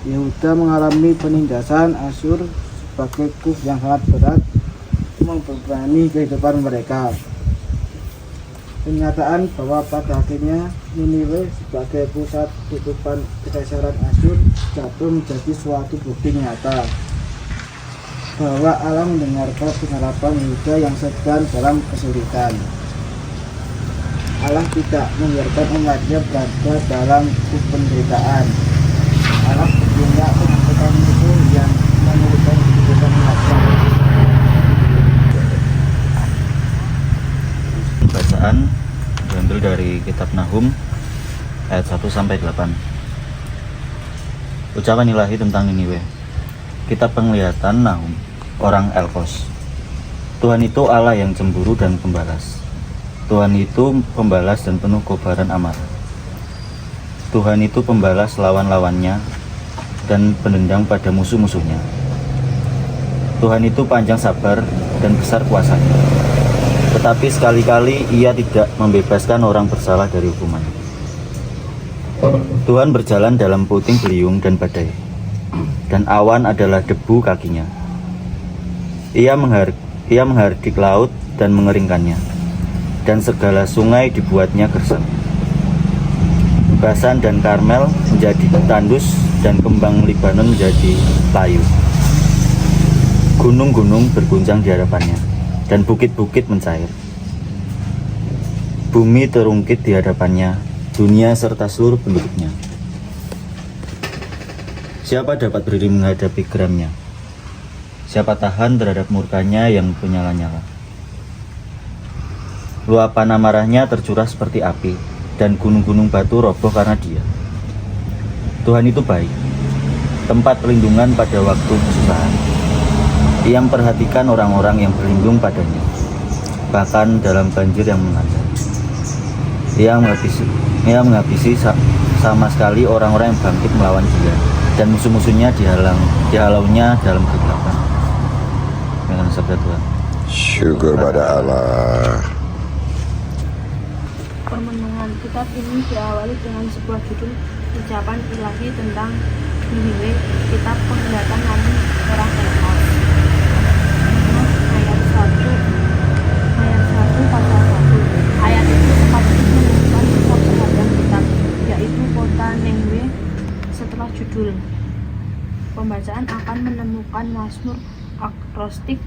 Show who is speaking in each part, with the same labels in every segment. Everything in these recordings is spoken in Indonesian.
Speaker 1: Yehuda mengalami penindasan Asyur sebagai kuf yang sangat berat membebani kehidupan mereka. Kenyataan bahwa pada akhirnya Niniwe sebagai pusat kehidupan kekaisaran Asyur jatuh menjadi suatu bukti nyata bahwa Allah mendengarkan pengharapan Yehuda yang sedang dalam kesulitan. Allah tidak membiarkan umatnya berada dalam penderitaan. Allah punya pengharapan itu yang menurutkan kehidupan umatnya.
Speaker 2: Bacaan diambil dari kitab Nahum ayat 1 sampai 8. Ucapan ilahi tentang Niniwe. Kitab Penglihatan Nahum, orang Elkos. Tuhan itu Allah yang cemburu dan pembalas. Tuhan itu pembalas dan penuh kobaran amarah. Tuhan itu pembalas lawan-lawannya dan pendendam pada musuh-musuhnya. Tuhan itu panjang sabar dan besar kuasanya. Tetapi sekali-kali ia tidak membebaskan orang bersalah dari hukuman. Tuhan berjalan dalam puting beliung dan badai, dan awan adalah debu kakinya. Ia menghardik laut dan mengeringkannya, dan segala sungai dibuatnya gersang. Basan dan Karmel menjadi tandus, dan kembang Libanon menjadi layu. Gunung-gunung berguncang di hadapannya, dan bukit-bukit mencair. Bumi terungkit di hadapannya, dunia serta seluruh penduduknya. Siapa dapat berdiri menghadapi geramnya? Siapa tahan terhadap murkanya yang menyala-nyala? Luapan amarahnya tercurah seperti api, dan gunung-gunung batu roboh karena dia. Tuhan itu baik, tempat perlindungan pada waktu kesusahan. Ia memperhatikan orang-orang yang berlindung padanya, bahkan dalam banjir yang melanda. Ia menghabisi sama sekali orang-orang yang bangkit melawan dia, dan musuh-musuhnya dihalaunya dalam kegelapan. Dengan sabda Tuhan.
Speaker 3: Syukur pada Allah.
Speaker 4: Permenungan kitab ini diawali dengan sebuah judul ucapan ilahi tentang Niniwe, kitab Penglihatan Nahum orang Elkos. Ayat 1 pasal 1. Ayat itu sekaligus menunjukkan kisah sepanjang kitab, yaitu kota Niniwe. Setelah judul, pembacaan akan menemukan mazmur akrostik.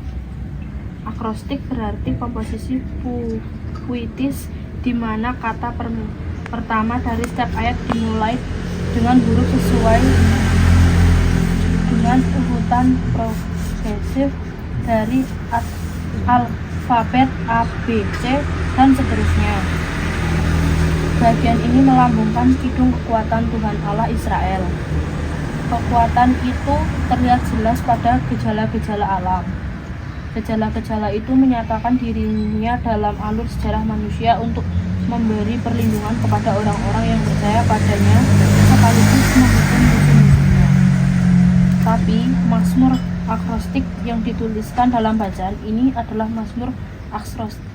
Speaker 4: Akrostik berarti komposisi puitis, di mana kata pertama dari setiap ayat dimulai dengan huruf sesuai dengan urutan progresif dari alfabet A, B, C, dan seterusnya. Bagian ini melambungkan kidung kekuatan Tuhan Allah Israel. Kekuatan itu terlihat jelas pada gejala-gejala alam. Gejala-gejala itu menyatakan dirinya dalam alur sejarah manusia untuk memberi perlindungan kepada orang-orang yang percaya padanya, sekaligus menghukum musuh-musuhnya. Tapi mazmur akrostik yang dituliskan dalam bacaan ini adalah mazmur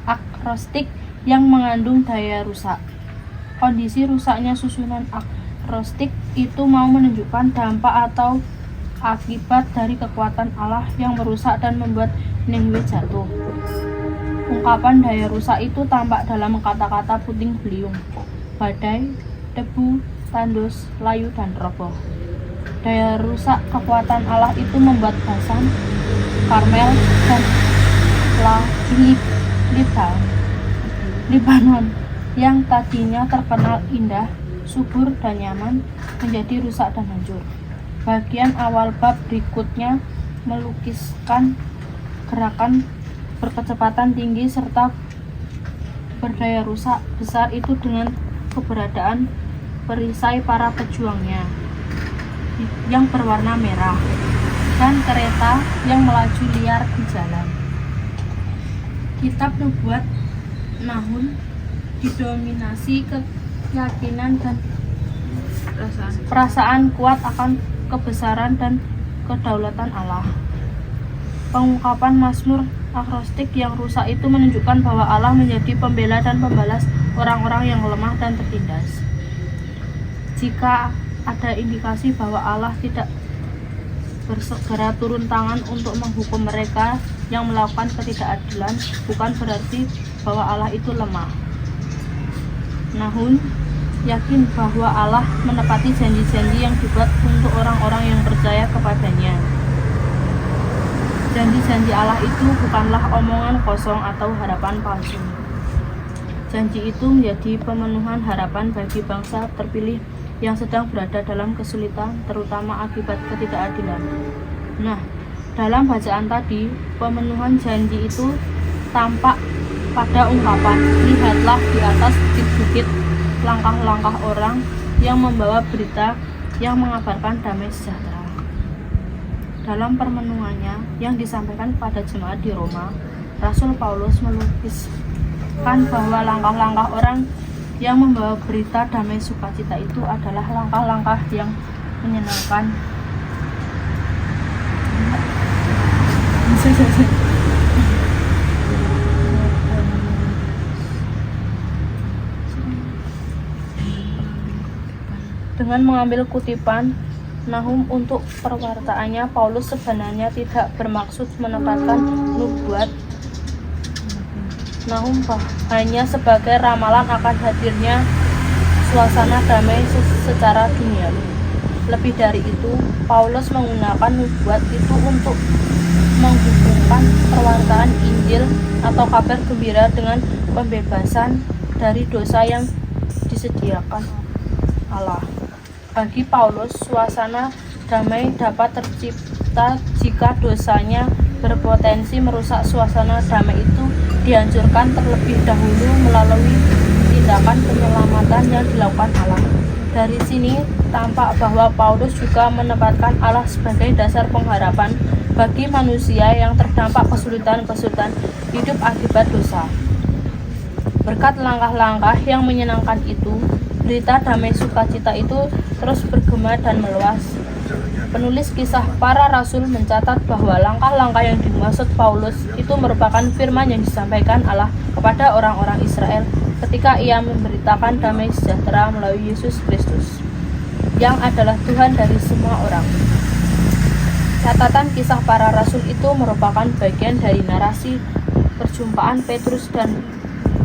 Speaker 4: akrostik yang mengandung daya rusak. Kondisi rusaknya susunan akrostik itu mau menunjukkan dampak atau akibat dari kekuatan Allah yang merusak dan membuat Niniwe jatuh. Ungkapan daya rusak itu tampak dalam kata-kata puting beliung, badai, debu, tandus, layu, dan roboh. Daya rusak kekuatan Allah itu membuat Basan, Karmel, dan Libanon yang tadinya terkenal indah, subur, dan nyaman menjadi rusak dan hancur. Bagian awal bab berikutnya melukiskan gerakan berkecepatan tinggi serta berdaya rusak besar itu dengan keberadaan perisai para pejuangnya yang berwarna merah dan kereta yang melaju liar di jalan. Kitab Nubuat Nahum didominasi keyakinan dan perasaan kuat akan kebesaran dan kedaulatan Allah. Pengungkapan mazmur akrostik yang rusak itu menunjukkan bahwa Allah menjadi pembela dan pembalas orang-orang yang lemah dan tertindas. Jika ada indikasi bahwa Allah tidak bersegera turun tangan untuk menghukum mereka yang melakukan ketidakadilan, bukan berarti bahwa Allah itu lemah. Namun, yakin bahwa Allah menepati janji-janji yang dibuat untuk orang-orang yang percaya kepadanya. Janji-janji Allah itu bukanlah omongan kosong atau harapan palsu. Janji itu menjadi pemenuhan harapan bagi bangsa terpilih yang sedang berada dalam kesulitan, terutama akibat ketidakadilan. Nah, dalam bacaan tadi, pemenuhan janji itu tampak pada ungkapan, lihatlah di atas bukit-bukit langkah-langkah orang yang membawa berita yang mengabarkan damai sejahtera. Dalam permenuhannya yang disampaikan kepada jemaat di Roma, Rasul Paulus melukiskan bahwa langkah-langkah orang yang membawa berita damai sukacita itu adalah langkah-langkah yang menyenangkan. Dengan mengambil kutipan Nahum untuk perwartaannya, Paulus sebenarnya tidak bermaksud menempatkan nubuat Nahum hanya sebagai ramalan akan hadirnya suasana damai secara duniawi. Lebih dari itu, Paulus menggunakan nubuat itu untuk menghubungkan perwartaan Injil atau kabar gembira dengan pembebasan dari dosa yang disediakan Allah. Bagi Paulus, suasana damai dapat tercipta jika dosanya berpotensi merusak. Suasana damai itu dihancurkan terlebih dahulu melalui tindakan penyelamatan yang dilakukan Allah. Dari sini tampak bahwa Paulus juga menempatkan Allah sebagai dasar pengharapan bagi manusia yang terdampak kesulitan-kesulitan hidup akibat dosa. Berkat langkah-langkah yang menyenangkan itu, berita damai sukacita itu terus bergema dan meluas. Penulis kisah para rasul mencatat bahwa langkah-langkah yang dimaksud Paulus itu merupakan firman yang disampaikan Allah kepada orang-orang Israel ketika ia memberitakan damai sejahtera melalui Yesus Kristus, yang adalah Tuhan dari semua orang. Catatan kisah para rasul itu merupakan bagian dari narasi perjumpaan Petrus dan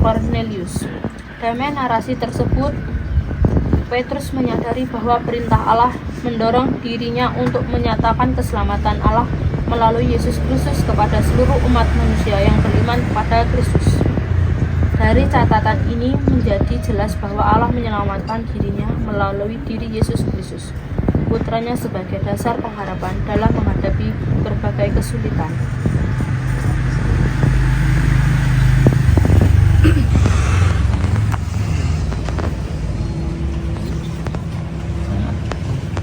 Speaker 4: Cornelius. Dalam narasi tersebut, Petrus menyadari bahwa perintah Allah mendorong dirinya untuk menyatakan keselamatan Allah melalui Yesus Kristus kepada seluruh umat manusia yang beriman kepada Kristus. Dari catatan ini menjadi jelas bahwa Allah menyelamatkan dirinya melalui diri Yesus Kristus, putranya, sebagai dasar pengharapan dalam menghadapi berbagai kesulitan.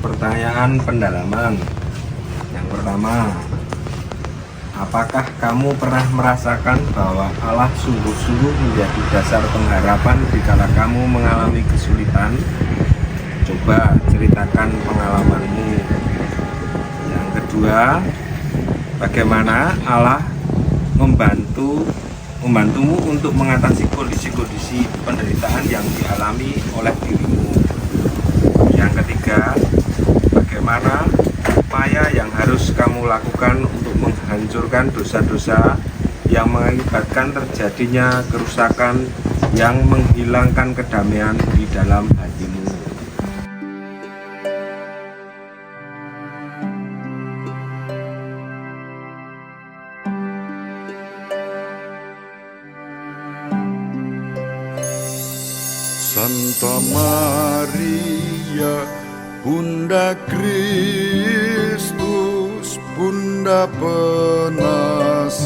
Speaker 5: Pertanyaan pendalaman. Yang pertama, apakah kamu pernah merasakan bahwa Allah sungguh-sungguh menjadi dasar pengharapan dikala kamu mengalami kesulitan? Coba ceritakan pengalamanmu. Yang kedua, bagaimana Allah membantumu untuk mengatasi kondisi-kondisi penderitaan yang dialami oleh dirimu. Yang ketiga, bagaimana upaya yang harus kamu lakukan untuk menghancurkan dosa-dosa yang mengakibatkan terjadinya kerusakan yang menghilangkan kedamaian di dalam hatimu.
Speaker 3: Santa Maria, Bunda Kristus, Bunda penasehat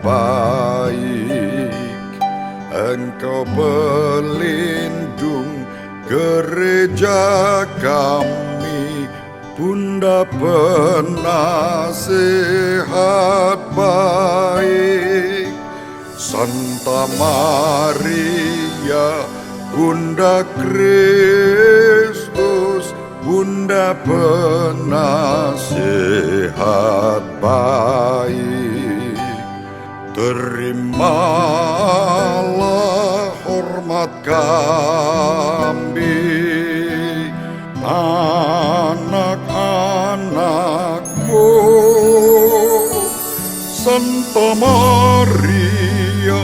Speaker 3: baik, Engkau pelindung gereja kami, Bunda penasehat baik. Santa Maria, Bunda Kristus, Bunda penasehat baik. Terimalah hormat kami Santa Maria,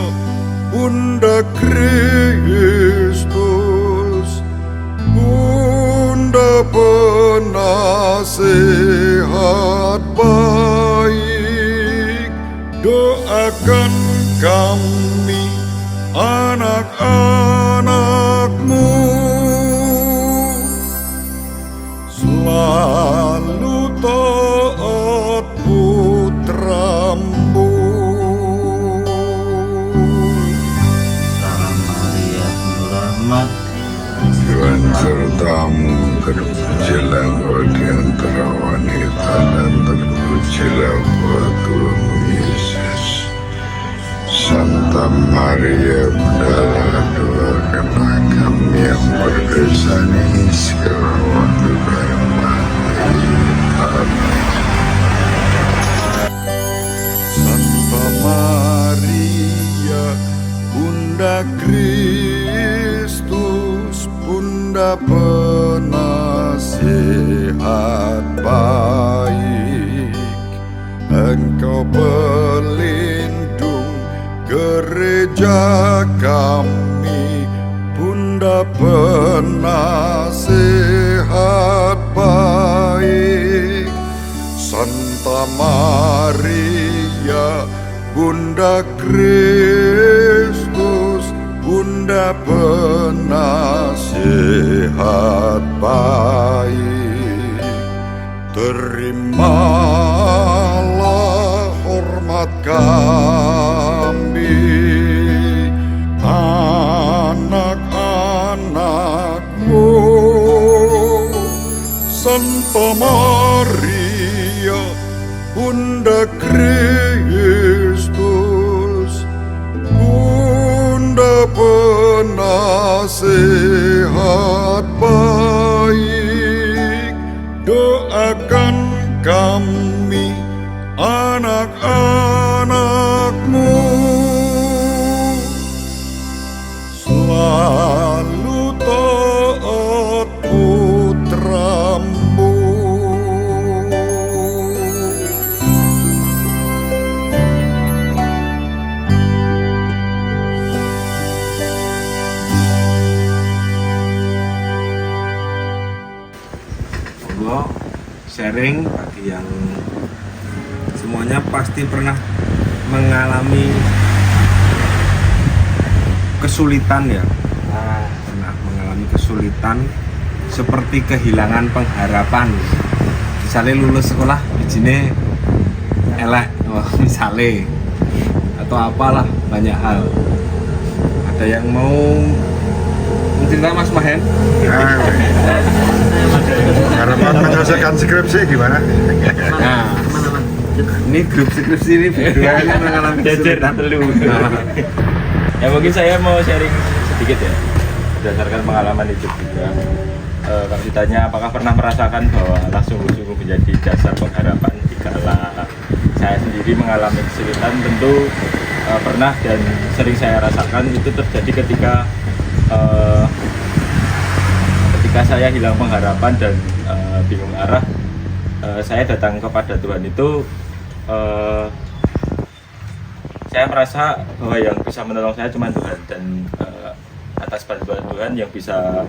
Speaker 3: Bunda Kristus, Bunda penasehat baik, doakan kami anak-anakmu selalu taat putramu.
Speaker 2: Salam Maria, penuh rahmat,
Speaker 3: Tuhan sertamu, terpujilah engkau di antara wanita dan terpujilah buah tubuhmu Yesus. Santa Maria, Bunda, doakan kami yang berdosa ini sekarang waktu kami mati. Amin. Santa Maria, Bunda Kristus, Bunda penasehat baik, Engkau pelindung gereja kami, Bunda penasehat baik. Santa Maria, Bunda Kristus, Bunda penasehat baik. Terimalah hormat kami, anak-anakmu. Santa Maria, Bunda Kristus, Bunda penasehat baik, doakan kami anak-anakmu selalu taat putramu.
Speaker 5: Monggo sharing bagi yang semuanya pasti pernah mengalami kesulitan ya, pernah mengalami kesulitan seperti kehilangan pengharapan. Misalnya lulus sekolah izinnya elek, misalnya, atau apalah, banyak hal. Ada yang mau mencerita Mas Mahen?
Speaker 3: Harapan menyelesaikan skripsi gimana?
Speaker 5: Nah, ini grup skripsi ini berdua ini mengalami kesulitan.
Speaker 6: Ya mungkin saya mau sharing sedikit ya, berdasarkan pengalaman hidup juga. Kalau ditanya apakah pernah merasakan bahwa Allah sungguh-sungguh menjadi dasar pengharapan dikala saya sendiri mengalami kesulitan, tentu pernah dan sering saya rasakan. Itu terjadi ketika saya hilang pengharapan dan bingung arah. Saya datang kepada Tuhan itu, saya merasa bahwa yang bisa menolong saya cuma Tuhan, dan atas bantuan Tuhan yang bisa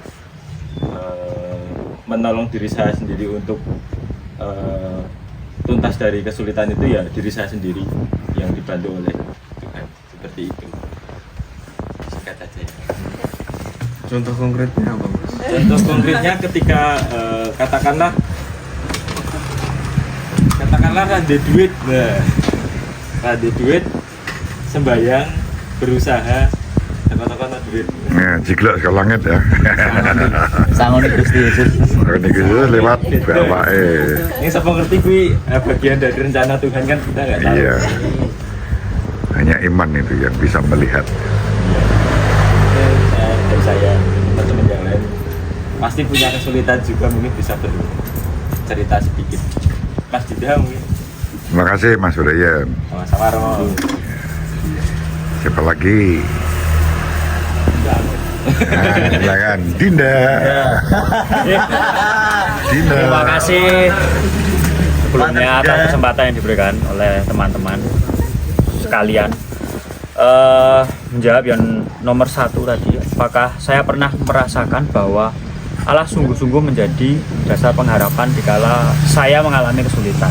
Speaker 6: menolong diri saya sendiri untuk tuntas dari kesulitan itu ya diri saya sendiri yang dibantu oleh Tuhan, seperti itu. Singkat aja ya.
Speaker 5: Contoh konkretnya apa, Mas?
Speaker 6: Contoh konkretnya ketika katakanlah ada duit, ada duit, sembayang, berusaha, tekan-tekan duit.
Speaker 3: Ya, jiglok ke langit ya.
Speaker 2: sangon Gusti Yesus.
Speaker 3: Ini gitu lewat bapak.
Speaker 6: Ini siapa ngerti kui bagian dari rencana Tuhan kan, kita nggak tahu.
Speaker 3: Iya. Hanya iman itu yang bisa melihat.
Speaker 6: Dan saya, teman-teman yang lain pasti punya kesulitan juga, mungkin bisa bercerita sedikit. Mas Dinda mungkin.
Speaker 3: Terima kasih Mas Urayan.
Speaker 6: Sama-sama Romo.
Speaker 3: Siapa lagi? Silakan Dinda. Dinda.
Speaker 7: Terima kasih sebelumnya atas kesempatan yang diberikan oleh teman-teman. sekalian. Menjawab yang nomor 1 tadi, apakah saya pernah merasakan bahwa Allah sungguh-sungguh menjadi dasar pengharapan dikala saya mengalami kesulitan?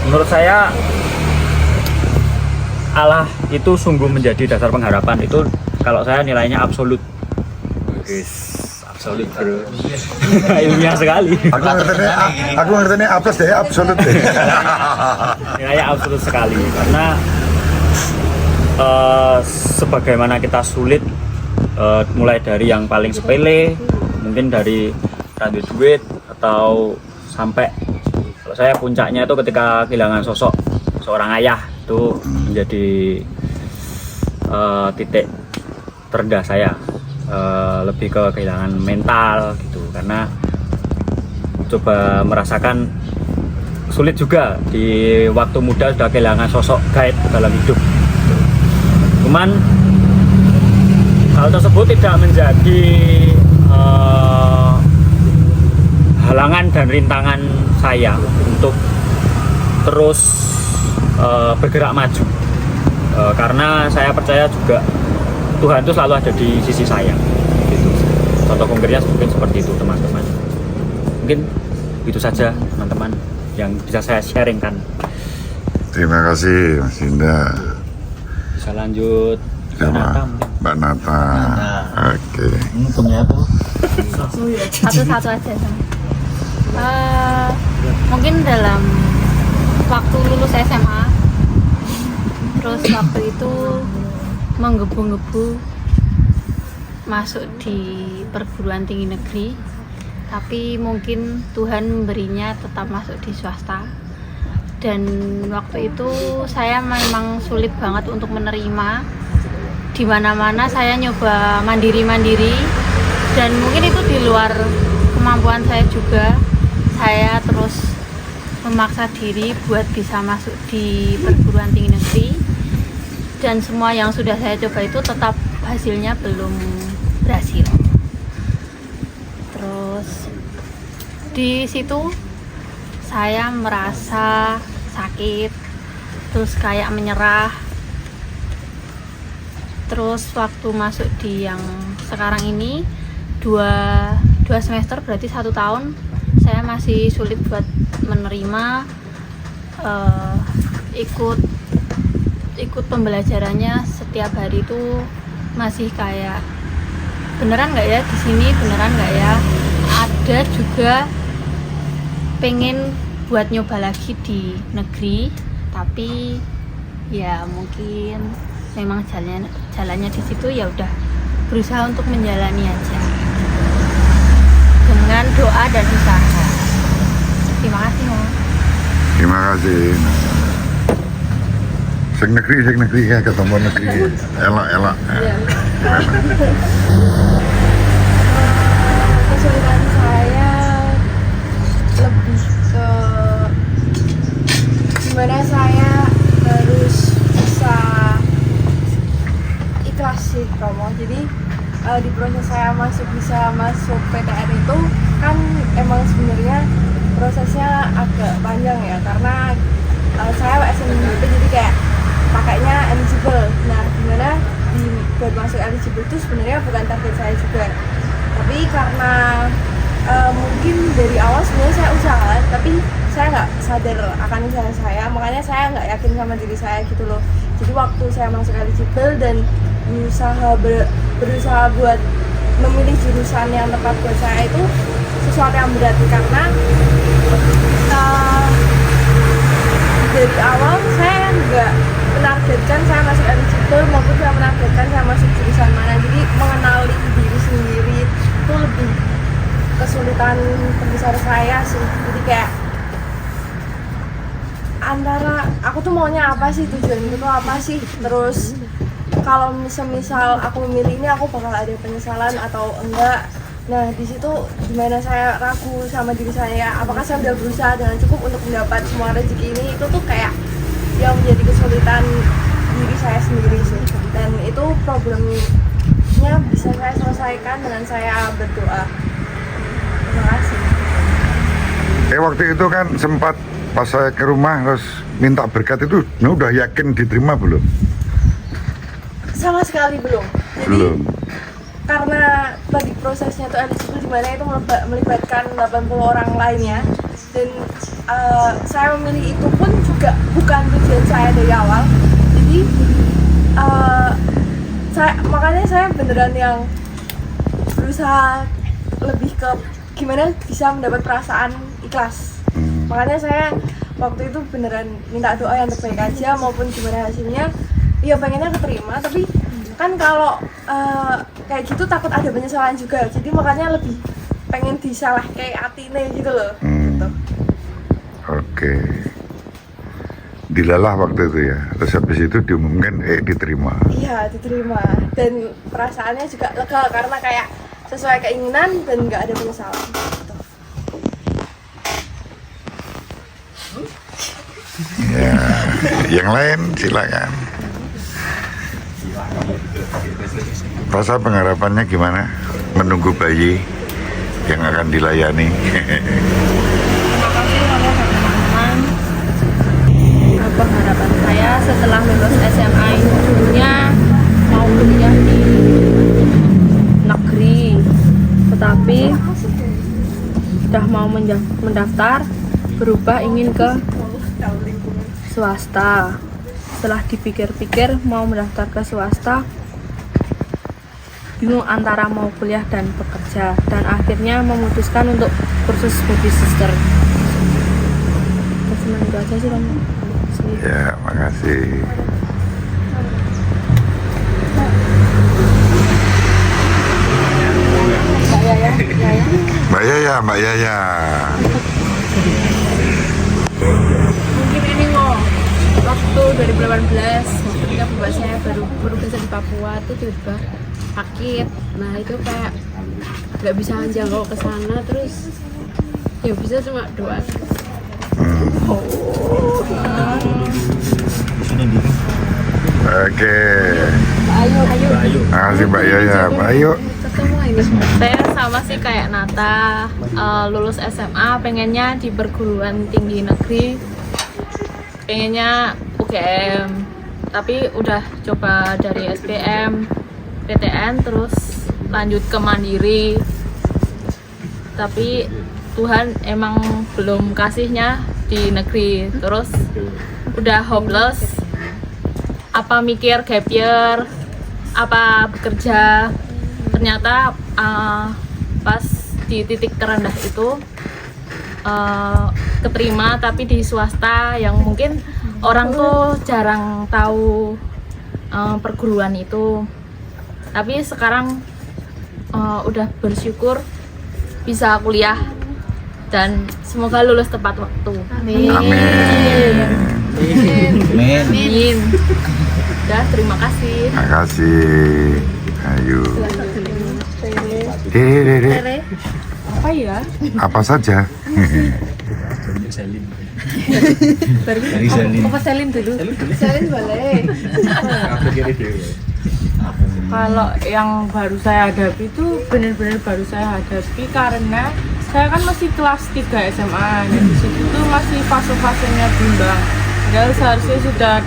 Speaker 7: Menurut saya Allah itu sungguh menjadi dasar pengharapan, itu kalau saya nilainya absolut. Absolut bro. Ilmiah sekali.
Speaker 3: Aku ngerti apes deh, absolut deh.
Speaker 7: Nilainya absolut sekali karena sebagaimana kita sulit, mulai dari yang paling sepele, mungkin dari randu duit, atau sampai kalau saya puncaknya itu ketika kehilangan sosok seorang ayah, itu menjadi titik terendah saya. Lebih ke kehilangan mental gitu, karena coba merasakan sulit juga di waktu muda sudah kehilangan sosok guide dalam hidup. Cuman hal tersebut tidak menjadi halangan dan rintangan saya untuk terus bergerak maju, karena saya percaya juga Tuhan itu selalu ada di sisi saya gitu. Contoh konkretnya mungkin seperti itu teman-teman. Mungkin itu saja teman-teman yang bisa saya sharingkan.
Speaker 3: Terima kasih Mas Indah.
Speaker 7: Bisa lanjut
Speaker 3: Mbak Nata. Oke.
Speaker 2: Untungnya apa?
Speaker 8: Satu-satu aja sama. Mungkin dalam waktu lulus SMA, terus waktu itu menggebu-gebu masuk di perguruan tinggi negeri, tapi mungkin Tuhan memberinya tetap masuk di swasta. Dan waktu itu saya memang sulit banget untuk menerima. Di mana-mana saya nyoba mandiri-mandiri, dan mungkin itu di luar kemampuan saya juga. Saya terus memaksa diri buat bisa masuk di perguruan tinggi negeri, dan semua yang sudah saya coba itu tetap hasilnya belum berhasil. Terus di situ saya merasa sakit, terus kayak menyerah. Terus waktu masuk di yang sekarang ini, dua semester, berarti 1 tahun, saya masih sulit buat menerima. Ikut pembelajarannya setiap hari itu masih kayak beneran nggak ya di sini, beneran nggak ya. Ada juga pengen buat nyoba lagi di negeri, tapi ya mungkin memang jalannya di situ, ya udah berusaha untuk menjalani aja dengan doa dan usaha. Terima kasih Mas.
Speaker 3: Terima kasih. Sing negeri ya, ketemu negeri. Elak.
Speaker 4: Kesulitan saya lebih ke gimana saya harus bisa ikhlas sih kamu. Jadi di proses saya bisa masuk PTN itu kan emang sebenarnya prosesnya agak panjang ya, karena saya SNMP, jadi kayak pakainya eligible. Nah, gimana buat masuk eligible itu sebenarnya bukan target saya juga, tapi karena mungkin dari awal sebenarnya saya usaha, tapi saya nggak sadar akan usaha saya, makanya saya nggak yakin sama diri saya gitu loh. Jadi waktu saya masuk eligible dan berusaha buat memilih jurusan yang tepat buat saya, itu sesuatu yang berat, karena dari awal saya nggak menargetkan saya masuk eligible maupun saya menargetkan saya masuk jurusan mana. Jadi mengenali diri sendiri itu lebih kesulitan terbesar saya sih. Jadi kayak antara aku tuh maunya apa sih, tujuan itu tuh apa sih, terus kalau misal aku memilih ini aku bakal ada penyesalan atau enggak. Nah, di situ gimana saya ragu sama diri saya, apakah saya udah berusaha dengan cukup untuk mendapat semua rezeki ini. Itu tuh kayak yang menjadi kesulitan diri saya sendiri sih, dan itu problemnya bisa saya selesaikan dengan saya berdoa. Terima kasih.
Speaker 3: Waktu itu kan sempat pas saya ke rumah terus minta berkat itu udah yakin diterima belum?
Speaker 4: Sama sekali belum. Jadi
Speaker 3: Belum.
Speaker 4: karena tadi prosesnya tuh eligible di mana itu melibatkan 80 orang lainnya, dan saya memilih itu pun juga bukan tujuan saya dari awal. Jadi makanya saya beneran yang berusaha lebih ke gimana bisa mendapat perasaan ikhlas. Makanya saya waktu itu beneran minta doa yang terbaik aja, maupun gimana hasilnya ya pengennya keterima, tapi kan kalau kayak gitu takut ada penyesalan juga, jadi makanya lebih pengen disalah kayak atine gitu loh. Gitu.
Speaker 3: Oke. Dilalah waktu itu ya, terus habis itu diumumkan diterima.
Speaker 4: Iya, diterima, dan perasaannya juga lega karena kayak sesuai keinginan dan nggak ada penyesalan gitu.
Speaker 3: Ya, yang lain silakan. Rasa pengharapannya gimana? Menunggu bayi yang akan dilayani.
Speaker 4: Terima kasih kalau teman-teman. Apa harapan saya setelah lulus SMA ini dulunya mau kuliah di negeri, tetapi sudah mau mendaftar, berubah ingin ke swasta. Setelah dipikir-pikir mau mendaftar ke swasta, bingung antara mau kuliah dan bekerja, dan akhirnya memutuskan untuk kursus baby sister. Cuma itu aja sih kamu.
Speaker 3: Ya, makasih. Mbak Yaya.
Speaker 4: Mungkin ini waktu 2018 ketika bapak saya baru kerja di Papua tuh tiba-tiba sakit. Nah itu kayak nggak bisa jangkau ke sana, terus ya bisa cuma doa.
Speaker 3: Oke.
Speaker 4: Ayo.
Speaker 3: Makasih Mbak Yaya. Ayo.
Speaker 8: Saya sama sih kayak Nata, lulus SMA pengennya di perguruan tinggi negeri, pengennya UGM, tapi udah coba dari SBM, PTN, terus lanjut ke Mandiri, tapi Tuhan emang belum kasihnya di negeri, terus udah hopeless, apa mikir gap year, apa bekerja. Ternyata pas di titik terendah itu keterima, tapi di swasta yang mungkin orang tuh jarang tahu perguruan itu. Tapi sekarang udah bersyukur bisa kuliah dan semoga lulus tepat waktu. Amin. Amin. Udah, terima kasih.
Speaker 3: Terima kasih. Ayo. Dede.
Speaker 4: Apa ya?
Speaker 3: Apa saja?
Speaker 4: Apa Selin dulu? Selin boleh. Kalau yang baru saya hadapi itu benar-benar baru saya hadapi karena saya kan masih kelas 3 SMA. Jadi situ tuh masih fase-fasenya bimbang. Padahal seharusnya sudah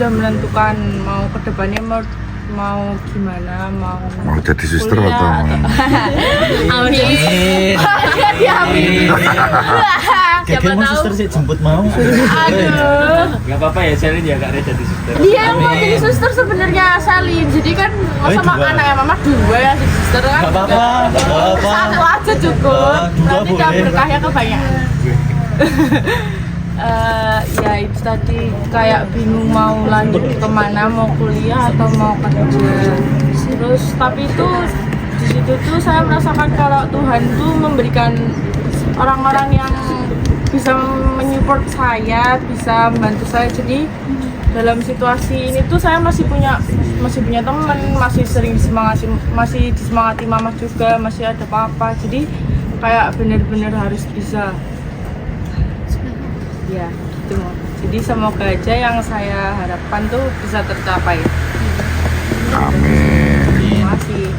Speaker 4: menentukan mau kedepannya mau gimana, mau
Speaker 3: jadi suster
Speaker 4: kuliah,
Speaker 3: atau
Speaker 8: Amin.
Speaker 2: Gagal mau suster sih jemput mau.
Speaker 4: Aduh.
Speaker 6: Gak apa-apa ya, Selin ya Kak Re jadi suster.
Speaker 4: Dia yang mau jadi suster sebenarnya Selin. Jadi kan sama anaknya mama dua yang jadi suster kan.
Speaker 2: Gak apa-apa, gak apa-apa.
Speaker 4: Satu aja cukup. Nanti kan berkahnya kebanyakan. Ya itu tadi kayak bingung mau lanjut kemana, mau kuliah atau mau kerja. Terus tapi itu di situ tuh saya merasakan kalau Tuhan tuh memberikan orang-orang yang bisa menyupport saya, bisa membantu saya. Jadi dalam situasi ini tuh saya masih punya teman, masih sering masih disemangati mama juga, masih ada papa. Jadi kayak benar-benar harus bisa. Ya, gitu. Jadi semoga aja yang saya harapkan tuh bisa tercapai.
Speaker 3: Amin.
Speaker 4: Terima kasih.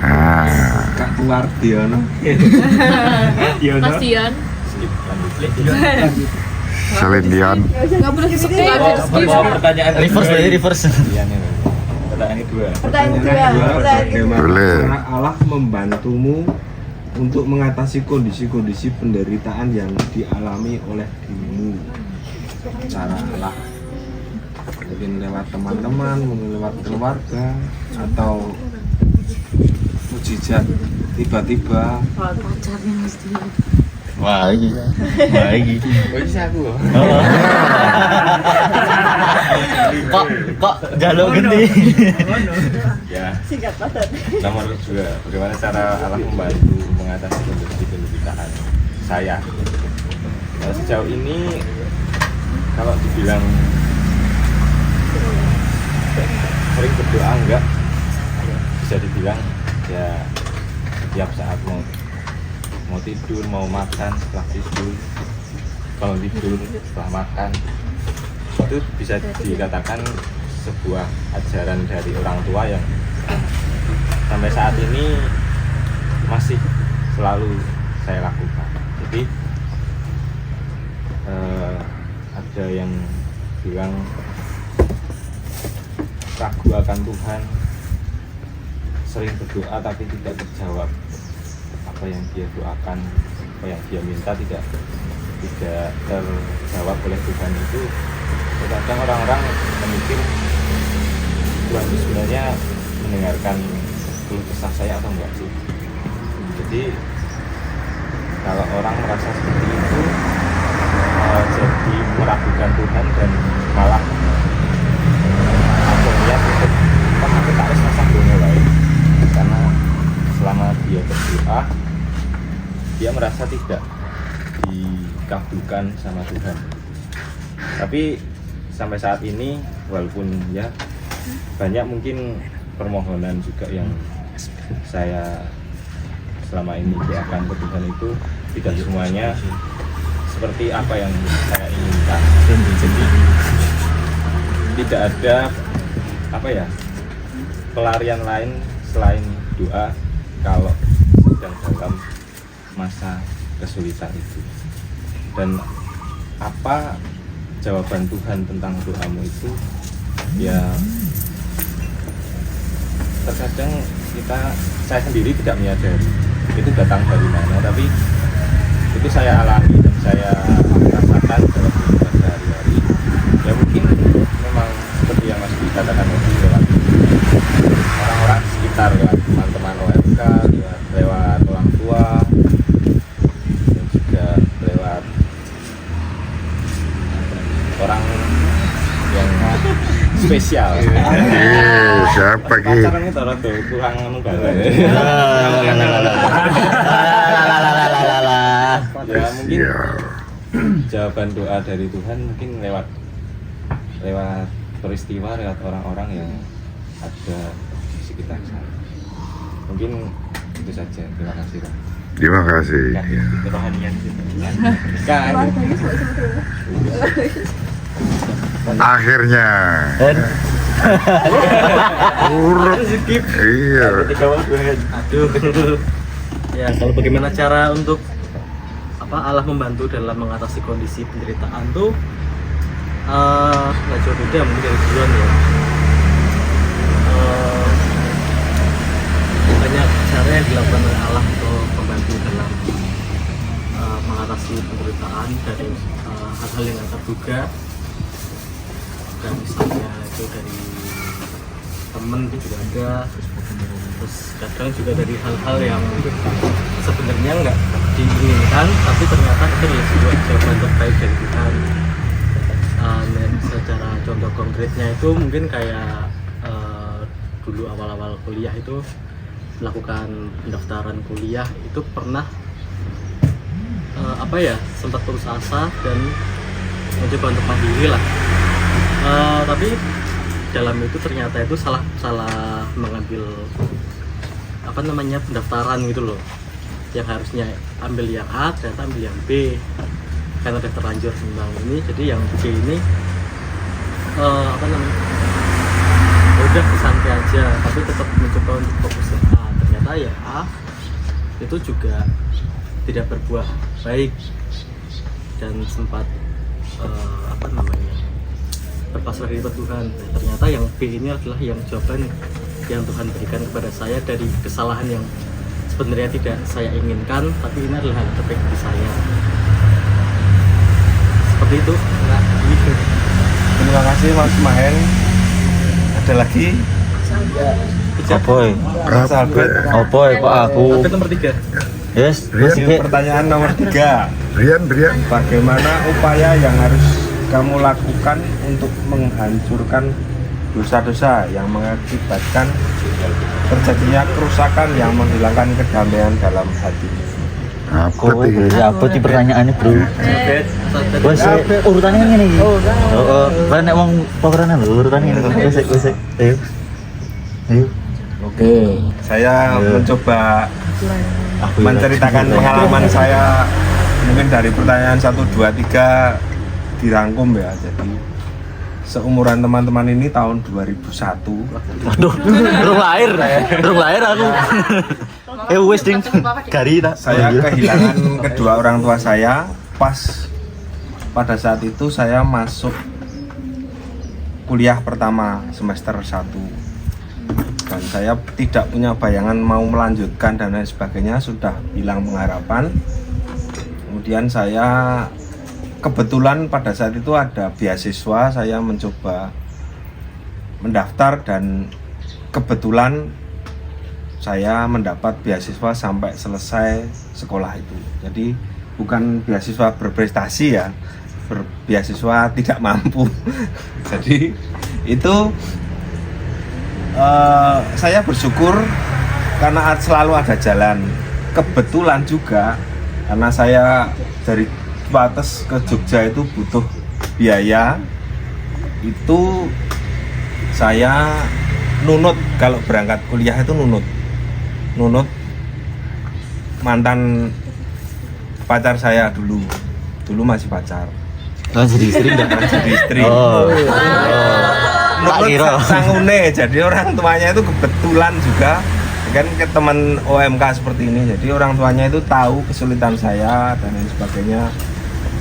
Speaker 3: Nah,
Speaker 5: Kak Wardiono.
Speaker 8: Mas Dian.
Speaker 6: lanjut.
Speaker 3: Selindian.
Speaker 6: Pertanyaan
Speaker 2: Reverse
Speaker 6: kedua
Speaker 2: dari
Speaker 6: ini.
Speaker 2: reverse.
Speaker 6: Iya nih. Pertanyaan kedua.
Speaker 3: Boleh.
Speaker 5: Cara Allah membantumu untuk mengatasi kondisi-kondisi penderitaan yang dialami oleh dirimu. Cara Allah mungkin lewat teman-teman, mungkin lewat keluarga, atau mujizat tiba-tiba.
Speaker 2: Wah, ini.
Speaker 5: Oh ini aku.
Speaker 2: Kok jaluk gede.
Speaker 6: Ya. Nomor 2, bagaimana cara Allah membantu mengatasi kondisi penderitaan saya? Sejauh ini kalau dibilang sering berdoa enggak, bisa dibilang ya tiap saat mau tidur, mau makan, setelah tidur, kalau tidur, setelah makan, itu bisa dikatakan sebuah ajaran dari orang tua yang sampai saat ini masih selalu saya lakukan. Jadi ada yang bilang ragu akan Tuhan, sering berdoa tapi tidak terjawab apa yang dia doakan, apa yang dia minta tidak terjawab oleh Tuhan. Itu kadang orang-orang memikir Tuhan itu sebenarnya mendengarkan keluh kesah saya atau enggak sih. Jadi kalau orang merasa seperti itu jadi meragukan Tuhan dan malah akhirnya untuk aku tak harus rasa mulai, karena selama dia berdoa dia merasa tidak dikabulkan sama Tuhan. Tapi sampai saat ini walaupun ya banyak mungkin permohonan juga yang saya selama ini doakan ke Tuhan itu tidak semuanya seperti apa yang saya inginkan. Jadi tidak ada apa ya pelarian lain selain doa kalau sedang dalam masa kesulitan itu. Dan apa jawaban Tuhan tentang doamu itu ya terkadang saya sendiri tidak menyadari itu datang dari mana, tapi itu saya alami dan saya rasakan dalam kehidupan sehari-hari. Ya mungkin memang seperti yang Mas dikatakan tadi, lewat orang-orang sekitar, lewat teman-teman OMK, lewat orang tua, dan juga lewat orang yang spesial.
Speaker 3: Siapa ki?
Speaker 6: Pacarannya taruh tuh kurang nunggal. Ya mungkin jawaban doa dari Tuhan mungkin lewat peristiwa, lewat orang-orang yang ada di sekitar saya. Mungkin itu saja. Terima kasih, Pak.
Speaker 3: Terima kasih.
Speaker 6: Kerohanian gitu. Kan.
Speaker 3: Akhirnya. Urut. Iya.
Speaker 6: Aduh.
Speaker 9: Ya, kalau bagaimana cara untuk Allah membantu dalam mengatasi kondisi penderitaan tuh nggak jauh beda mungkin dari duluan ya. Banyak cara yang dilakukan oleh Allah untuk membantu dalam mengatasi penderitaan dari hal-hal yang tak terduga, dan misalnya itu dari temen itu juga ada, terus kadang juga dari hal-hal yang sebenarnya nggak diinginkan tapi ternyata itu adalah sebuah jawaban terbaik dari Tuhan. Dan secara contoh konkretnya itu mungkin kayak dulu awal-awal kuliah itu melakukan pendaftaran kuliah itu pernah sempat putus asa dan mencoba untuk mandiri lah, tapi dalam itu ternyata itu salah mengambil pendaftaran gitu loh, yang harusnya ambil yang A ternyata ambil yang B karena udah terlanjur tentang ini. Jadi yang B ini udah santai aja tapi tetap mencoba untuk fokus ke A. Ternyata ya A itu juga tidak berbuah baik dan sempat berpasrah diri pada Tuhan. Nah, ternyata yang B ini adalah yang jawaban yang Tuhan berikan kepada saya dari kesalahan yang sebenarnya tidak saya inginkan, tapi ini adalah hal terbaik di saya. Seperti itu.
Speaker 5: Terima kasih Mas Mahen. Ada lagi?
Speaker 2: Opoy. Opoy kok aku.
Speaker 9: Update nomor 3.
Speaker 2: Yes,
Speaker 5: Pertanyaan nomor 3.
Speaker 3: Rian,
Speaker 5: Bagaimana upaya yang harus kamu lakukan untuk menghancurkan dosa-dosa yang mengakibatkan terjadinya kerusakan yang menghilangkan kedamaian dalam hati?
Speaker 2: Apa sih pertanyaannya, Bro? Wes urutannya kan ngene iki. Kan nek wong pokoran lho urutannya ngene. Wes. Ayo.
Speaker 5: Oke, saya mencoba menceritakan pengalaman saya mungkin dari pertanyaan 1, 2, 3 dirangkum ya. Jadi seumuran teman-teman ini tahun 2001.
Speaker 2: Waduh, belum lahir aku. Wes ding gari tak.
Speaker 5: Saya kehilangan kedua orang tua saya pas pada saat itu saya masuk kuliah pertama semester 1. Dan saya tidak punya bayangan mau melanjutkan dan lain sebagainya, sudah hilang pengharapan. Kemudian saya kebetulan pada saat itu ada beasiswa, saya mencoba mendaftar dan kebetulan saya mendapat beasiswa sampai selesai sekolah itu. Jadi bukan beasiswa berprestasi ya, beasiswa tidak mampu. Jadi itu saya bersyukur karena selalu ada jalan. Kebetulan juga karena saya dari Wates ke Jogja itu butuh biaya, itu saya nunut kalau berangkat kuliah itu nunut mantan pacar saya dulu masih pacar.
Speaker 2: Jadi istri enggak?
Speaker 5: Jadi istri.
Speaker 2: Nurut
Speaker 5: sangune, jadi orang tuanya itu kebetulan juga kan ke teman OMK seperti ini, jadi orang tuanya itu tahu kesulitan saya dan lain sebagainya.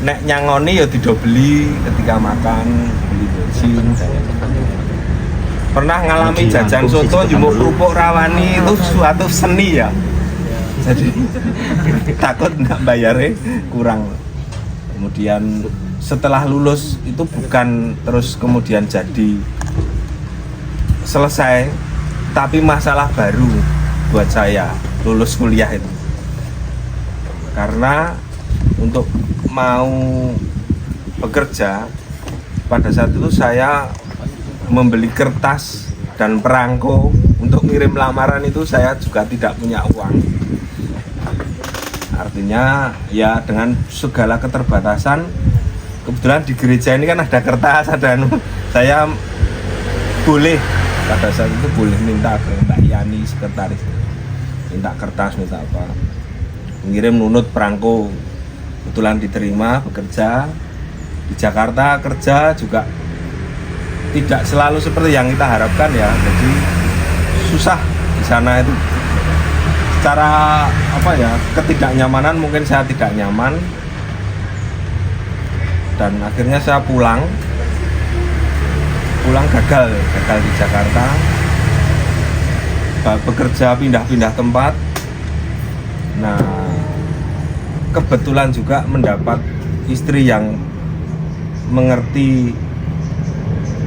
Speaker 5: Nek nyangoni ya didobeli ketika makan, beli bensin dan lain sebagainya. Pernah ngalami jajan soto jumbo kerupuk rawani itu suatu seni ya, jadi takut nggak bayarnya kurang. Kemudian setelah lulus itu bukan terus kemudian jadi selesai, tapi masalah baru buat saya lulus kuliah itu, karena untuk mau bekerja pada saat itu saya membeli kertas dan perangko untuk ngirim lamaran itu saya juga tidak punya uang. Artinya ya dengan segala keterbatasan, kebetulan di gereja ini kan ada kertas, ada saya boleh pada saat itu boleh minta ke Mbak Yani sekretaris, minta kertas, minta apa, mengirim nunut perangko. Kebetulan diterima bekerja di Jakarta. Kerja juga tidak selalu seperti yang kita harapkan ya, jadi susah di sana itu. Secara ketidaknyamanan mungkin saya tidak nyaman, dan akhirnya saya pulang gagal di Jakarta, bekerja pindah-pindah tempat. Nah, kebetulan juga mendapat istri yang mengerti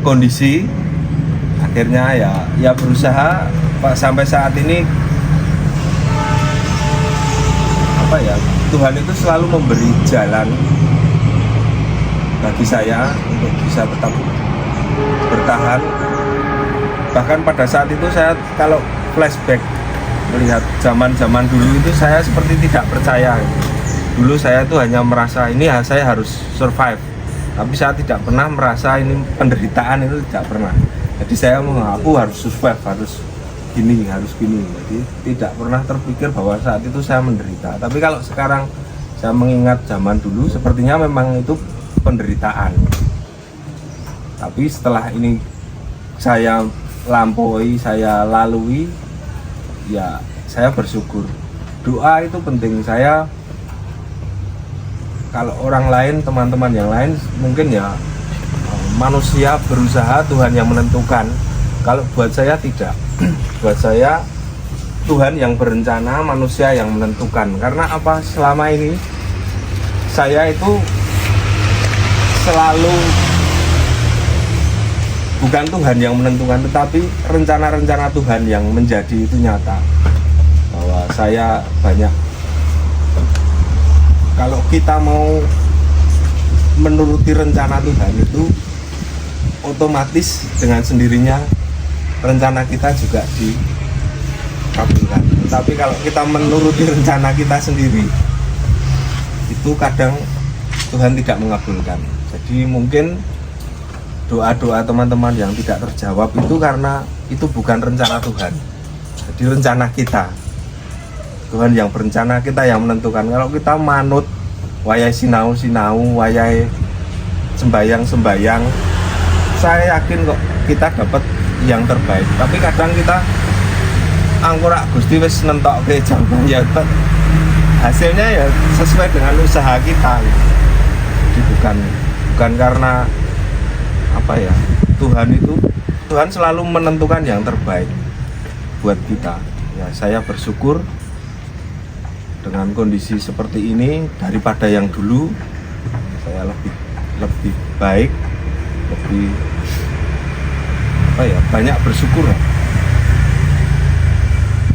Speaker 5: kondisi. Akhirnya ya berusaha sampai saat ini. Tuhan itu selalu memberi jalan bagi saya untuk bisa tetap bertahan. Bahkan pada saat itu saya kalau flashback melihat zaman-zaman dulu itu saya seperti tidak percaya. Dulu saya itu hanya merasa ini saya harus survive, tapi saya tidak pernah merasa ini penderitaan, itu tidak pernah. Jadi saya mengaku harus survive, harus gini. Jadi tidak pernah terpikir bahwa saat itu saya menderita. Tapi kalau sekarang saya mengingat zaman dulu, sepertinya memang itu penderitaan. Tapi setelah ini saya lampaui, saya lalui, ya saya bersyukur. Doa itu penting. Saya kalau orang lain, teman-teman yang lain mungkin ya manusia berusaha, Tuhan yang menentukan. Kalau buat saya tidak. Buat saya Tuhan yang berencana, manusia yang menentukan. Karena apa? Selama ini saya itu selalu bukan Tuhan yang menentukan, tetapi rencana-rencana Tuhan yang menjadi itu nyata. Bahwa saya banyak, kalau kita mau menuruti rencana Tuhan itu otomatis dengan sendirinya rencana kita juga dikabulkan. Tapi kalau kita menuruti rencana kita sendiri, itu kadang Tuhan tidak mengabulkan. Jadi mungkin doa-doa teman-teman yang tidak terjawab itu karena itu bukan rencana Tuhan. Jadi rencana kita. Tuhan yang berencana, kita yang menentukan. Kalau kita manut wayai sinau, wayai sembayang, saya yakin kok kita dapat yang terbaik. Tapi kadang kita angkurak Gusti wis nentokke jam ya hasilnya ya sesuai dengan usaha kita. Jadi bukan karena apa ya, Tuhan selalu menentukan yang terbaik buat kita. Ya, saya bersyukur dengan kondisi seperti ini daripada yang dulu. Saya lebih baik, lebih apa ya, banyak bersyukur.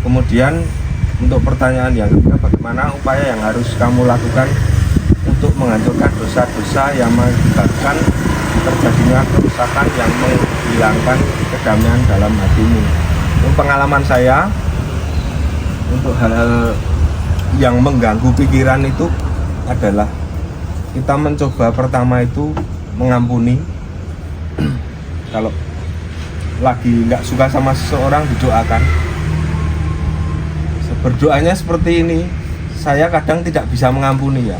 Speaker 5: Kemudian untuk pertanyaan yang kedua, bagaimana upaya yang harus kamu lakukan untuk menghancurkan dosa-dosa yang mengakibatkan terjadinya kerusakan yang menghilangkan kedamaian dalam hatimu? Untuk pengalaman saya, untuk hal-hal yang mengganggu pikiran itu adalah kita mencoba pertama itu mengampuni. Kalau lagi nggak suka sama seseorang, didoakan. Berdoanya seperti ini, saya kadang tidak bisa mengampuni ya,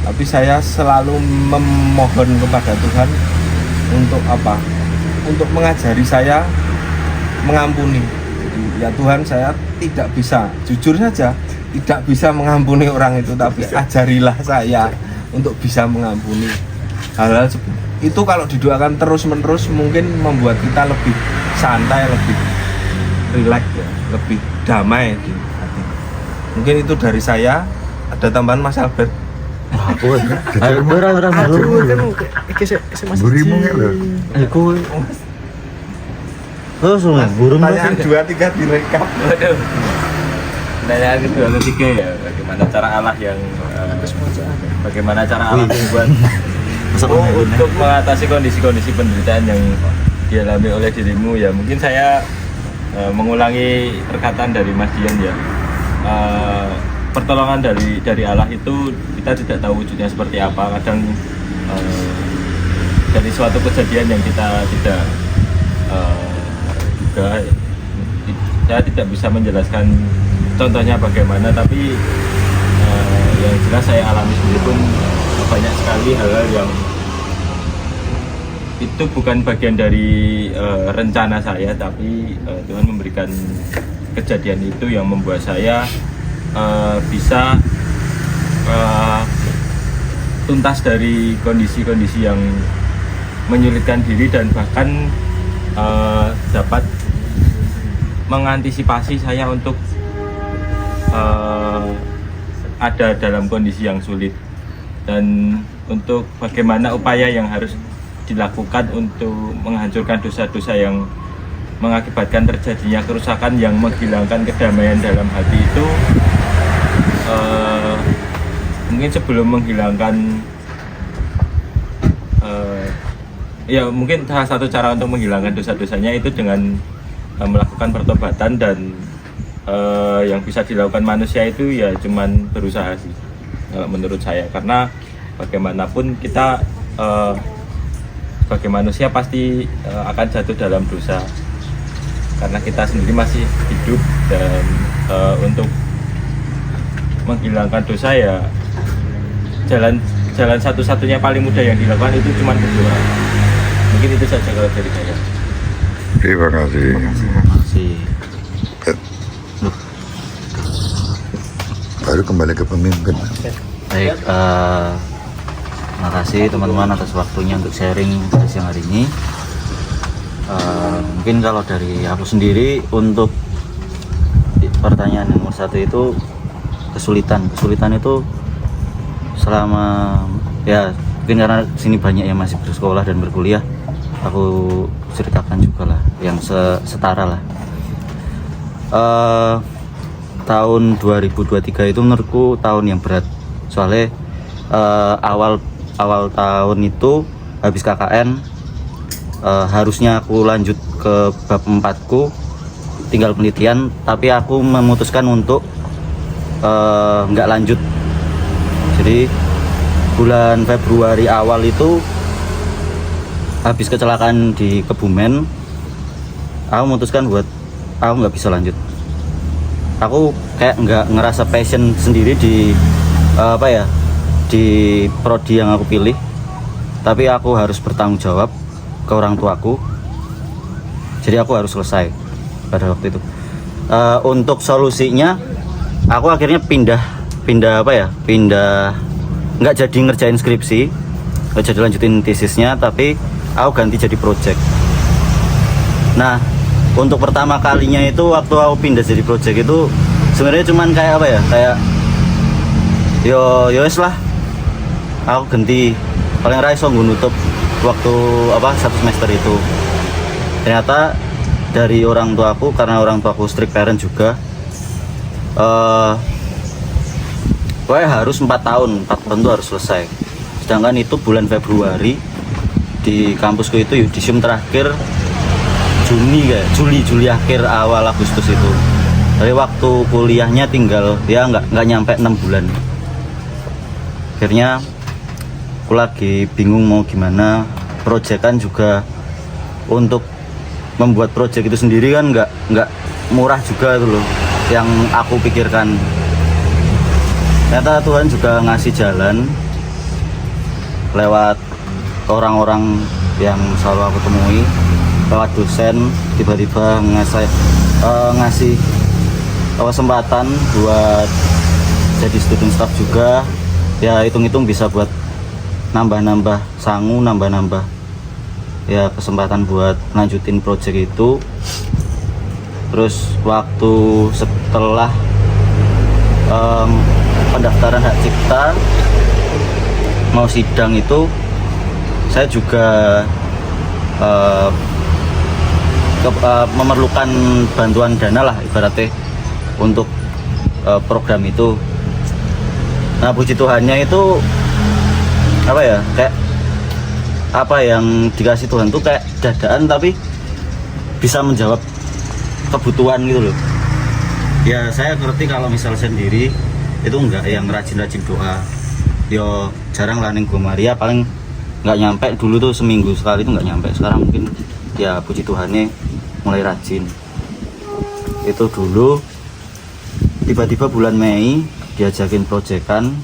Speaker 5: tapi saya selalu memohon kepada Tuhan untuk apa? Untuk mengajari saya mengampuni. Jadi, ya Tuhan, saya tidak bisa, jujur saja, tidak bisa mengampuni orang itu, tapi ajarilah saya untuk bisa mengampuni. Hal-hal itu kalau didoakan terus-menerus mungkin membuat kita lebih santai, lebih rileks ya, lebih damai di hati. Mungkin itu dari saya. Ada tambahan Mas Albert?
Speaker 3: Burimu nggak lho?
Speaker 5: Pertanyaan 2-3 direkap.
Speaker 6: Waduh. Pertanyaan kedua ketiga ya, bagaimana cara Allah yang membuat untuk mengatasi kondisi-kondisi penderitaan yang dialami oleh dirimu ya. Mungkin saya mengulangi perkataan dari Mas Dian ya. Pertolongan dari Allah itu kita tidak tahu wujudnya seperti apa. Kadang dari suatu kejadian yang kita tidak juga, saya tidak bisa menjelaskan contohnya bagaimana, tapi yang jelas saya alami sendiri pun banyak sekali hal-hal yang itu bukan bagian dari rencana saya, tapi Tuhan memberikan kejadian itu yang membuat saya bisa tuntas dari kondisi-kondisi yang menyulitkan diri, dan bahkan dapat mengantisipasi saya untuk ada dalam kondisi yang sulit, dan untuk bagaimana upaya yang harus dilakukan untuk menghancurkan dosa-dosa yang mengakibatkan terjadinya kerusakan yang menghilangkan kedamaian dalam hati itu. Mungkin sebelum menghilangkan ya mungkin salah satu cara untuk menghilangkan dosa-dosanya itu dengan melakukan pertobatan, dan yang bisa dilakukan manusia itu ya cuman berusaha sih menurut saya, karena bagaimanapun kita sebagai manusia pasti akan jatuh dalam dosa, karena kita sendiri masih hidup, dan untuk menghilangkan dosa ya jalan satu-satunya paling mudah yang dilakukan itu cuma berdoa. Mungkin itu saja kalau dari saya.
Speaker 3: Terima kasih.
Speaker 2: Baru
Speaker 3: kembali ke pemimpin.
Speaker 2: Baik, Terima kasih teman-teman atas waktunya untuk sharing pada siang hari ini. Mungkin kalau dari aku sendiri untuk pertanyaan nomor 1 itu kesulitan itu selama ya mungkin karena sini banyak yang masih bersekolah dan berkuliah, aku ceritakan juga lah yang setara lah. Tahun 2023 itu menurutku tahun yang berat, soalnya awal tahun itu habis KKN, harusnya aku lanjut ke bab 4ku, tinggal penelitian, tapi aku memutuskan untuk nggak lanjut. Jadi bulan Februari awal itu habis kecelakaan di Kebumen, aku memutuskan buat aku nggak bisa lanjut. Aku kayak nggak ngerasa passion sendiri di di prodi yang aku pilih, tapi aku harus bertanggung jawab ke orang tuaku, jadi aku harus selesai pada waktu itu. Untuk solusinya aku akhirnya pindah nggak jadi ngerjain skripsi, nggak jadi lanjutin tesisnya, tapi aku ganti jadi project. Nah, untuk pertama kalinya itu waktu aku pindah jadi project itu sebenarnya cuman kayak yo wes lah, aku ganti paling raiso nutup waktu 1 semester itu. Ternyata dari orang tuaku, karena orang tuaku strict parent juga, harus 4 tahun tuh harus selesai. Sedangkan itu bulan Februari di kampusku itu yudisium terakhir Juli akhir awal Agustus itu. Dari waktu kuliahnya tinggal ya nggak nyampe 6 bulan. Akhirnya aku lagi bingung mau gimana. Proyekan juga, untuk membuat proyek itu sendiri kan nggak murah juga itu loh yang aku pikirkan. Ternyata Tuhan juga ngasih jalan lewat orang-orang yang selalu aku temui, lewat dosen, tiba-tiba ngasih kesempatan buat jadi student staff juga. Ya hitung-hitung bisa buat nambah-nambah sangu, nambah-nambah ya kesempatan buat lanjutin project itu. Terus waktu setelah pendaftaran hak cipta mau sidang itu, saya juga memerlukan bantuan dana lah ibaratnya untuk program itu. Nah, puji Tuhannya itu kayak apa yang dikasih Tuhan tuh kayak dadaan tapi bisa menjawab kebutuhan gitu loh. Ya saya ngerti kalau misal sendiri itu enggak yang rajin-rajin doa, yo jarang lah ning Maria, paling nggak nyampe dulu tuh seminggu sekali tuh nggak nyampe. Sekarang mungkin ya puji Tuhannya mulai rajin. Itu dulu tiba-tiba bulan Mei diajakin proyekan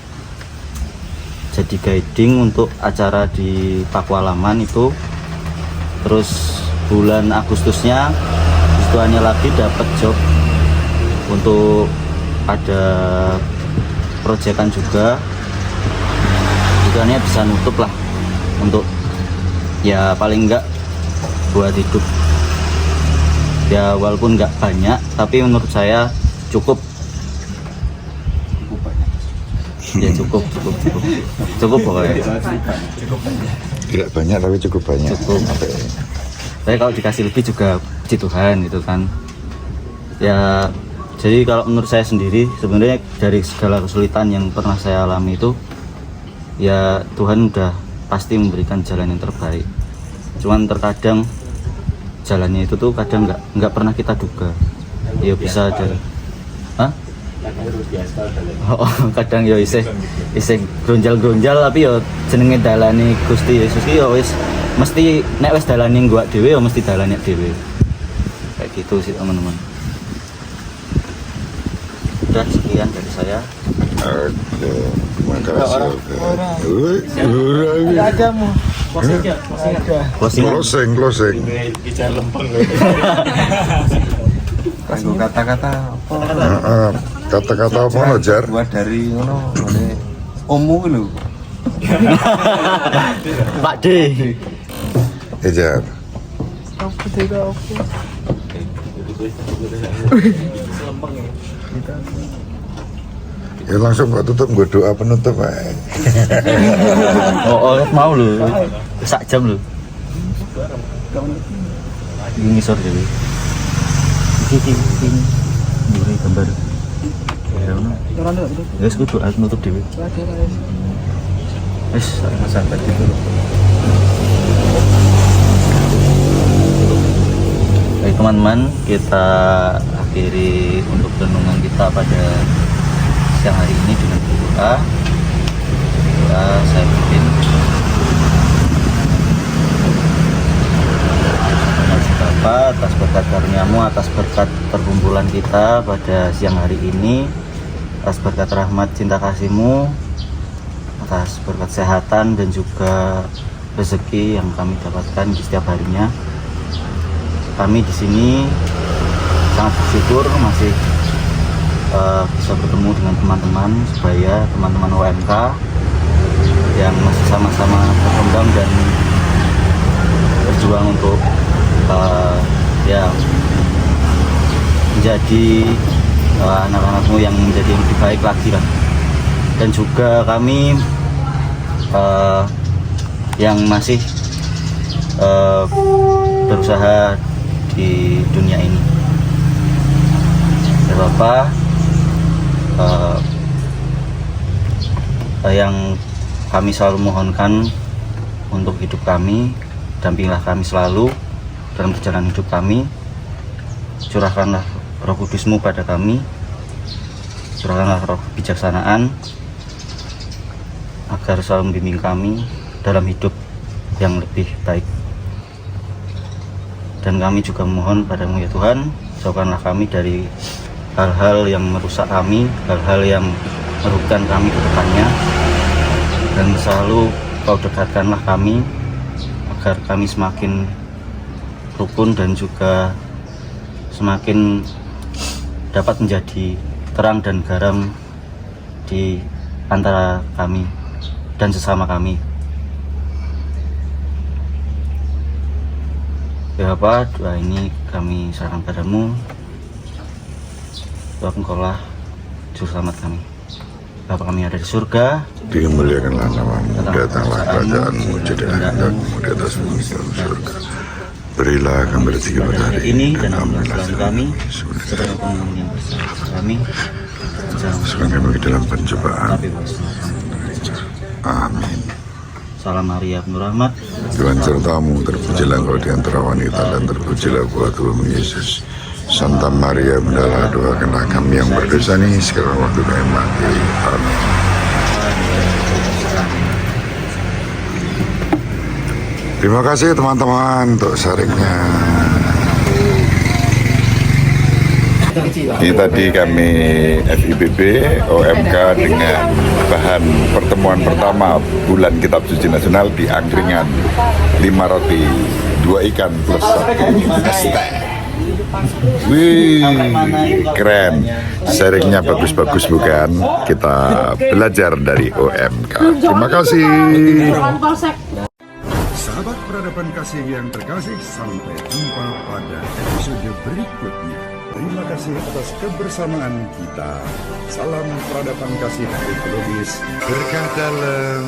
Speaker 2: jadi guiding untuk acara di Pakualaman itu. Terus bulan Agustusnya Tuhannya lagi dapat job untuk ada proyekan juga. Tuhannya bisa nutup lah untuk ya paling enggak buat hidup ya, walaupun enggak banyak tapi menurut saya cukup ya cukup pokoknya.
Speaker 3: Tidak banyak tapi cukup banyak.
Speaker 2: Tapi kalau dikasih lebih juga puji Tuhan gitu kan ya. Jadi kalau menurut saya sendiri sebenarnya dari segala kesulitan yang pernah saya alami itu ya Tuhan udah pasti memberikan jalan yang terbaik. Cuman terkadang jalannya itu tuh kadang nggak pernah kita duga. Ya bisa dari kadang ya isih gronjal-gronjal, tapi ya jenenge dalane Gusti Yesus ki ya wis mesti nek wis dalane gua dhewe ya mesti dalane dhewe. Kayak gitu sih teman-teman. Udah sekian dari saya.
Speaker 3: Oke, makasih. Closing.
Speaker 5: Bicara lempeng. Kanggo kata-kata apa?
Speaker 3: Kata-kata apa no, Jar?
Speaker 5: Buat dari ngono, omu lho.
Speaker 2: Pak D.
Speaker 3: Ejar. Ya langsung kok tutup, gue doa penutup aja.
Speaker 2: Oh, mau lu. Sak jam lu. Ini ngisor jadi. Iki. Mburi gambar. Ya ono. Wes kudu aku nutup dhewe. Wes sampai gitu. Baik teman-teman, kita akhiri untuk renungan kita pada siang hari ini dengan doa. Saya pimpin. Bapak, atas berkat karuniamu, atas berkat perkumpulan kita pada siang hari ini, atas berkat rahmat cinta kasihmu, atas berkat kesehatan dan juga rezeki yang kami dapatkan di setiap harinya. Kami di sini sangat bersyukur masih bisa bertemu dengan teman-teman supaya teman-teman UMK yang masih sama-sama berkembang dan berjuang untuk menjadi anak-anakmu yang menjadi yang lebih baik lagi lah. Dan juga kami yang masih berusaha di dunia ini. Ya Bapak, yang kami selalu mohonkan untuk hidup kami, dampingilah kami selalu dalam perjalanan hidup kami. Curahkanlah Roh Kudus-Mu pada kami, curahkanlah roh kebijaksanaan agar selalu membimbing kami dalam hidup yang lebih baik. Dan kami juga mohon padamu ya Tuhan, jauhkanlah kami dari hal-hal yang merusak kami, hal-hal yang merugikan kami ke depannya, dan selalu Kau dekatkanlah kami agar kami semakin rukun dan juga semakin dapat menjadi terang dan garam di antara kami dan sesama kami. Ya Bapa, doa ini kami serahkan padamu. Tuhan Engkaulah juru selamat kami. Bapa kami ada di surga,
Speaker 3: dimuliakanlah namamu, datanglah kerajaanmu, jadilah kehendakmu di atas bumi dan surga. Berilah kami rezeki pada hari ini dan ampunilah kami segala pengalaman yang bersalah kami, jangan kami ke dalam pencobaan. Amin.
Speaker 2: Salam Maria penuh rahmat,
Speaker 3: Tuhan sertamu, terpujilah engkau di antara wanita dan terpujilah buah tubuhmu Yesus. Santa Maria, Bundalah, doakanlah kami yang berdosa ini sekarang waktu kami mati. Amin. Terima kasih teman-teman untuk sharingnya. Ini tadi kami FIBB OMK dengan bahan pertemuan pertama bulan Kitab Suci Nasional di angkringan 5 roti 2 ikan plus 1 es teh. Wih, keren. Sharingnya bagus-bagus bukan? Kita belajar dari OMK. Terima kasih. Sahabat peradaban kasih yang terkasih, sampai jumpa pada episode berikutnya. Terima kasih atas kebersamaan kita. Salam peradaban kasih ekologis berkah dalam.